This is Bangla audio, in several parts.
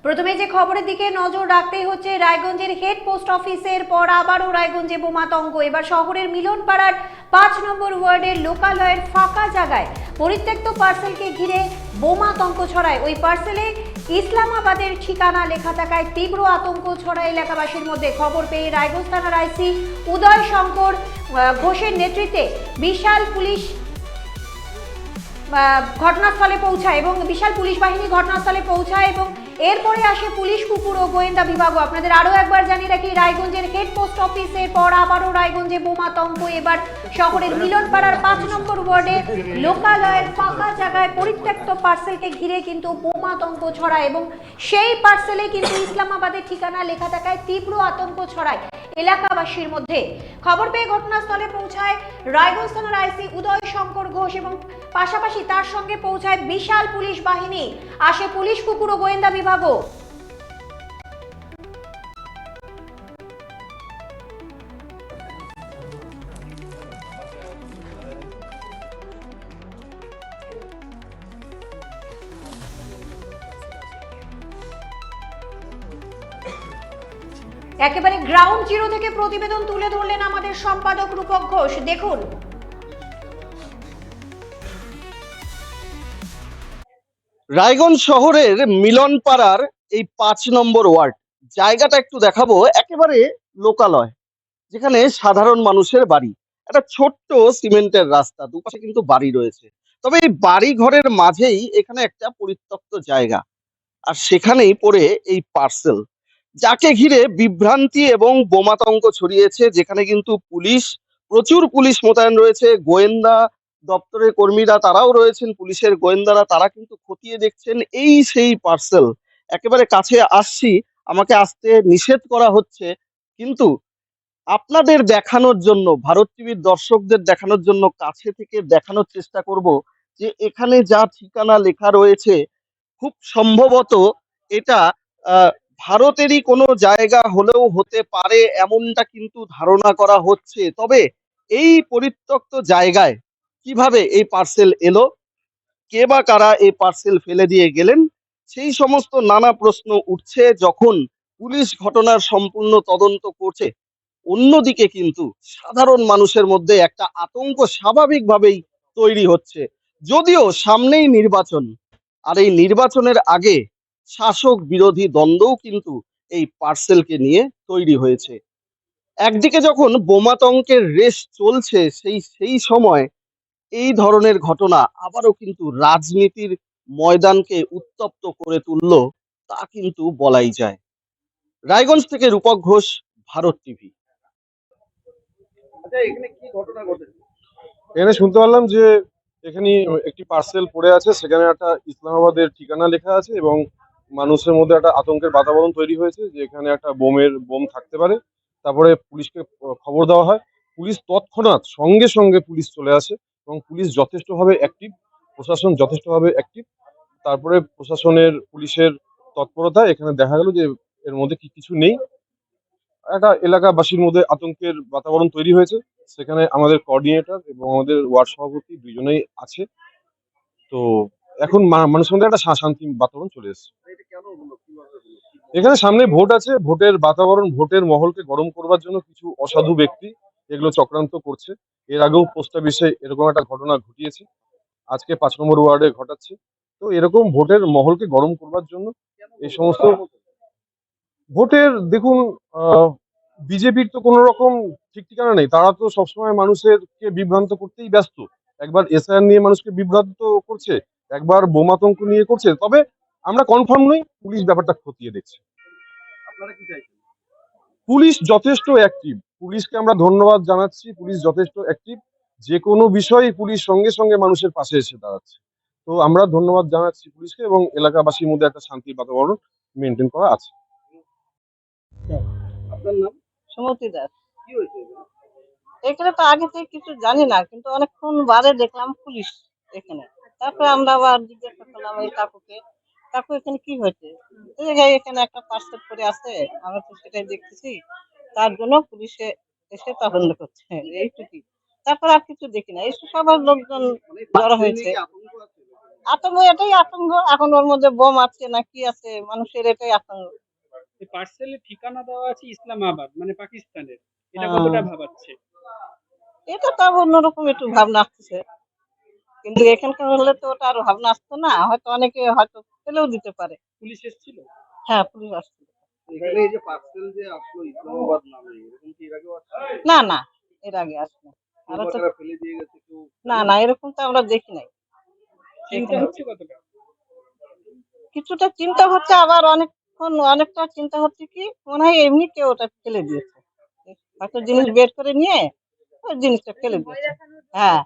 প্রথমে যে খবরের দিকে নজর রাখতেই হচ্ছে, রায়গঞ্জের হেড পোস্ট অফিসের পর আবারও রায়গঞ্জে বোমাতঙ্ক। এবার শহরের মিলনপাড়ার 5 নম্বর ওয়ার্ডের লোকালয়ের ফাঁকা জায়গায় পরিত্যক্ত পার্সেলকে ঘিরে বোমাতঙ্ক ছড়ায়। ওই পার্সেলে ইসলামাবাদের ঠিকানা লেখা থাকায় তীব্র আতঙ্ক ছড়ায় এলাকাবাসীর মধ্যে। খবর পেয়ে রায়গঞ্জ থানার আইসি উদয় শঙ্কর ঘোষের নেতৃত্বে বিশাল পুলিশ ঘটনাস্থলে পৌঁছায় এবং বিশাল পুলিশ বাহিনী ঘটনাস্থলে পৌঁছায় এবং এরপরে আসে পুলিশ কুকুর ও গোয়েন্দা বিভাগও। আপনাদের আরো একবার জানিয়ে রাখি, রায়গঞ্জের হেড পোস্ট অফিসের পর আবারও রায়গঞ্জে বোমাতঙ্ক। এবার শহরের মিলনপাড়ার 5 নম্বর ওয়ার্ডে লোকালয়ের ফাঁকা জায়গায় পরিত্যক্ত পার্সেলকে ঘিরে কিন্তু বোমাতঙ্ক ছড়ায় এবং সেই পার্সেলে কিন্তু ইসলামাবাদের ঠিকানা লেখা থাকায় তীব্র আতঙ্ক ছড়ায় এলাকাবাসীর মধ্যে। খবর পেয়ে ঘটনাস্থলে পৌঁছায় রায়গঞ্জ থানার আইসি উদয় শঙ্কর ঘোষ এবং পাশাপাশি তার সঙ্গে পৌঁছায় বিশাল পুলিশ বাহিনী, আসে পুলিশ কুকুর ও গোয়েন্দা বিভাগও। একেবারে গ্রাউন্ড জিরো থেকে প্রতিবেদন তুলে ধরলেন আমাদের সম্পাদক রূপক ঘোষ। দেখুন। রায়গঞ্জ শহরের মিলনপাড়ার এই 5 নম্বর ওয়ার্ড জায়গাটা একটু দেখাবো। একেবারে লোকালয়, যেখানে সাধারণ মানুষের বাড়ি। একটা ছোট্ট সিমেন্টের রাস্তা, দুপাশে কিন্তু বাড়ি রয়েছে। তবে এই বাড়ি ঘরের মাঝেই এখানে একটা পরিত্যক্ত জায়গা, আর সেখানেই পড়ে এই পার্সেল, যাকে ঘিরে বিভ্রান্তি এবং বোমাতঙ্ক ছড়িয়েছে। যেখানে কিন্তু প্রচুর পুলিশ মোতায়েন রয়েছে, গোয়েন্দা দপ্তরের কর্মীরা তারাও রয়েছেন, পুলিশের গোয়েন্দারা তারা কিন্তু খতিয়ে দেখছেন এই সেই পার্সেল। একেবারে কাছে আসছি, আমাকে আসতে নিষেধ করা হচ্ছে, কিন্তু আপনাদের দেখানোর জন্য, ভারত টিভির দর্শকদের দেখানোর জন্য কাছে থেকে দেখানোর চেষ্টা করব যে এখানে যা ঠিকানা লেখা রয়েছে খুব সম্ভবত এটা আহ, ভারতেরই কোনো জায়গা হলেও হতে পারে, এমনটা কিন্তু ধারণা করা হচ্ছে। তবে এই পরিত্যক্ত জায়গায় কিভাবে এই পার্সেল এলো, কে বা কারা এই পার্সেল ফেলে দিয়ে গেলেন, সেই সমস্ত নানা প্রশ্ন উঠছে যখন পুলিশ ঘটনার সম্পূর্ণ তদন্ত করছে। অন্যদিকে কিন্তু সাধারণ মানুষের মধ্যে একটা আতঙ্ক স্বাভাবিকভাবেই তৈরি হচ্ছে। যদিও সামনেই নির্বাচন, আর এই নির্বাচনের আগে শাসক বিরোধী দ্বন্দ্বও কিন্তু এই পার্সেলকে নিয়ে তৈরি হয়েছে। একদিকে যখন বোমাতঙ্কের রেশ চলছে, সেই সময় এই ধরনের ঘটনা আবারও কিন্তু রাজনীতির ময়দানকে উত্তপ্ত করে তুললো, তা কিন্তু বলাই যায়। রায়গঞ্জ থেকে রূপক ঘোষ, ভারত টিভি। আচ্ছা, এখানে কি ঘটনা ঘটেছে? এখানে শুনতে পারলাম যে এখানে একটি পার্সেল পড়ে আছে, সেখানে একটা ইসলামাবাদের ঠিকানা লেখা আছে এবং মানুষের মধ্যে একটা আতঙ্কের বাতাবরণ তৈরি হয়েছে যে এখানে একটা বোম থাকতে পারে। তারপরে পুলিশকে খবর দেওয়া হয়, পুলিশ তৎক্ষণাৎ সঙ্গে সঙ্গে পুলিশ চলে আসে এবং পুলিশ যথেষ্টভাবে অ্যাক্টিভ, প্রশাসন যথেষ্টভাবে অ্যাক্টিভ। তারপরে প্রশাসনের পুলিশের তৎপরতায় এখানে দেখা গেল যে এর মধ্যে কিছু নেই। একটা এলাকাবাসীর মধ্যে আতঙ্কের বাতাবরণ তৈরি হয়েছে। সেখানে আমাদের কোঅর্ডিনেটর এবং আমাদের ওয়ার্ড সভাপতি দুজনেই আছে। তো এখন মানুষের মধ্যে একটা শান্তি বাতাবরণ চলে এসেছে। এখানে সামনে ভোট আছে, ভোটের বাতাবরণ, ভোটের মহলকে গরম করবার জন্য কিছু অসাধু ব্যক্তি এগুলো চক্রান্ত করছে। এর আগেও পোস্ট অফিসে এরকম একটা ঘটনা ঘটিয়েছে, আজকে 5 নম্বর ওয়ার্ডে ঘটাচ্ছে। তো এরকম ভোটের মহলকে গরম করবার জন্য এই সমস্ত ভোটের, দেখুন, বিজেপির তো কোনো রকম ঠিক ঠিকানা নেই, তারা তো সবসময় মানুষেরকে বিভ্রান্ত করতেই ব্যস্ত। একবার এসআইআর নিয়ে মানুষকে বিভ্রান্ত করছে, একবার বোমাতঙ্ক নিয়ে করছে। তবে আমরা কনফার্ম নই, পুলিশ ব্যাপারটা খতিয়ে দেখছে। পুলিশ যথেষ্ট অ্যাক্টিভ, পুলিশকে আমরা ধন্যবাদ জানাচ্ছি, পুলিশ যথেষ্ট অ্যাক্টিভ। যে কোনো বিষয়ে পুলিশ সঙ্গে সঙ্গে মানুষের পাশে এসে দাঁড়াচ্ছে। তো আমরা ধন্যবাদ জানাচ্ছি পুলিশকে, এবং এলাকাবাসীর মধ্যে একটা শান্তির বাতাবরণ মেনটেন করা আছে। আপনার নাম? সুমতি দাস। কি হয়েছে? এখানে তো আগে থেকে কিছু জানি না, কিন্তু অনেকক্ষণ বাদে দেখলাম পুলিশ এখানে। তারপরে আমরা আবার জিজ্ঞাসা করলাম এই কাকুকে, কাকু এখানে কি হয়েছে? এই যে এখানে একটা পার্সেল করে আছে, আমরা তো সেটাই দেখতেছি, তার জন্য পুলিশে এসে তদন্ত করছে, এইটুকুই। তারপর আর কিছু দেখি না, এসে সবার লোকজন জড়ো হয়েছে। আতঙ্ক, এটাই আতঙ্ক। এখন ওর মধ্যে বোম আছে না কি আছে, মানুষের এটাই আতঙ্ক। এই পার্সেলের ঠিকানা দেওয়া আছে ইসলামাবাদ, মানে পাকিস্তানের। এটা হ্যাঁ। কতটা ভাবাচ্ছে? এটা তো অন্যরকম একটু ভাবনা আসতেছে, কিন্তু এখানকার হলে তো ওটা আরো ভাবনা আসতো না, হয়তো অনেকে হয়তো ফেলেও দিতে পারে। পুলিশ এসেছিল? হ্যাঁ, পুলিশ আসছে। এখানে এই যে পার্সেল যে আসলো ইসলামাবাদ নামে, এরকম কি এর আগেও আসছে? না না, এর আগে আসবে আর তো তারা ফেলে দিয়ে গেছে কেউ? না না, এরকম তো আমরা দেখি নাই। চিন্তা হচ্ছে কতটা? কিছুটা চিন্তা হচ্ছে, আবার অনেকটা চিন্তা হচ্ছে কি মনে হয় এমনি কেউ ওটা ফেলে দিয়েছে, হয়তো জিনিস বের করে নিয়ে ওই জিনিসটা ফেলে দিয়েছে। হ্যাঁ,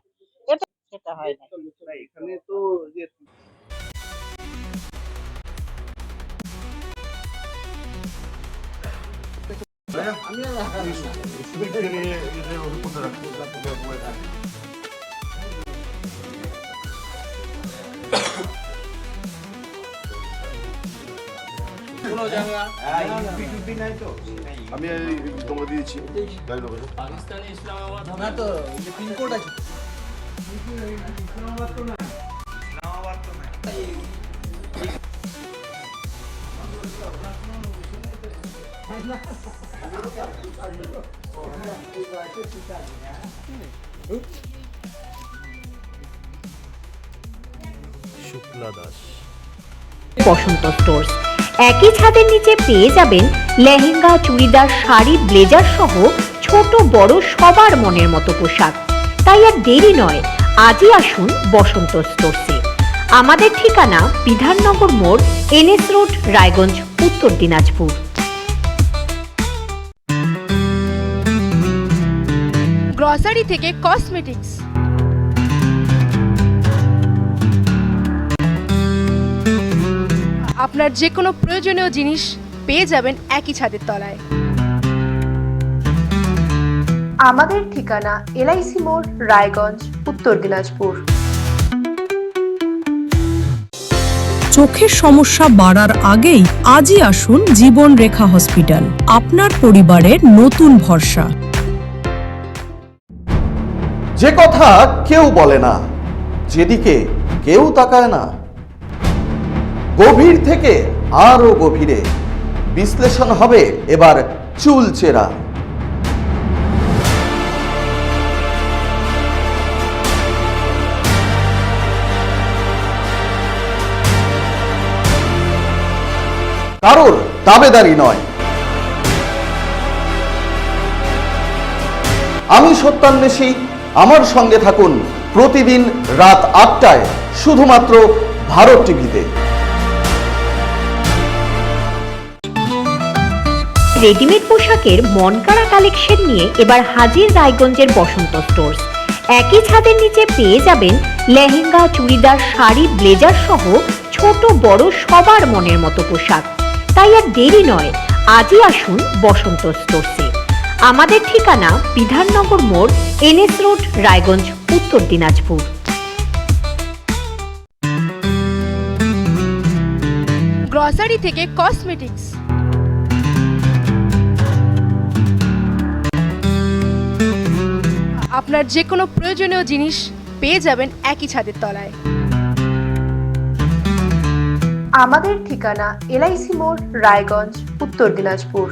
এটা সেটা হয় না। না, এখানে তো যে আমি তোমরা দিয়েছি বসন্ত স্টোর্স একই ছাদের নিচে পেয়ে যাবেন লেহেঙ্গা, চুড়িদার, শাড়ি, ব্লেজার সহ ছোট বড় সবার মনের মতো পোশাক। তাই আর দেরি নয়, আজই আসুন বসন্ত স্টোর্সে। আমাদের ঠিকানা বিধাননগর মোড়, NS রোড, রায়গঞ্জ, উত্তর দিনাজপুর। গ্রসারি থেকে কসমেটিক্স, আপনার যে কোনো প্রয়োজনীয় জিনিস পেয়ে যাবেন একই ছাদের তলায়। আমাদের ঠিকানা LIC মোড়, রায়গঞ্জ, উত্তর দিনাজপুর। চোখের সমস্যা বাড়ার আগেই আজই আসুন জীবন রেখা হসপিটাল, আপনার পরিবারের নতুন ভরসা। যে কথা কেউ বলে না, যেদিকে কেউ তাকায় না, গভীর থেকে আরো গভীরে বিশ্লেষণ হবে এবার চুলচেরা। কারোর দাবেদারি নয়। আমি সত্যান্বেষী, আমার সঙ্গে থাকুন প্রতিদিন রাত ৮টায় শুধুমাত্র ভারত টিভিতে। রেডিমেড পোশাকের মনকাড়া কালেকশন নিয়ে এবার হাজির রায়গঞ্জের বসন্ত স্টোর্স। একই ছাদের নিচে পেয়ে যাবেন লেহেঙ্গা, চুড়িদার, শাড়ি, ব্লেজার সহ ছোট বড় সবার মনের মতো পোশাক। তাই আর দেরি নয়, আজই আসুন বসন্ত স্টোর্সে। আমাদের ঠিকানা বিধাননগর মোড়, NS রোড, রায়গঞ্জ, উত্তর দিনাজপুর। গ্রসারি থেকে কসমেটিক্স, আপনার যে কোনো প্রয়োজনীয় জিনিস পেয়ে যাবেন একই ছাদের তলায়। আমাদের ঠিকানা LIC মোড়, রায়গঞ্জ, উত্তর দিনাজপুর।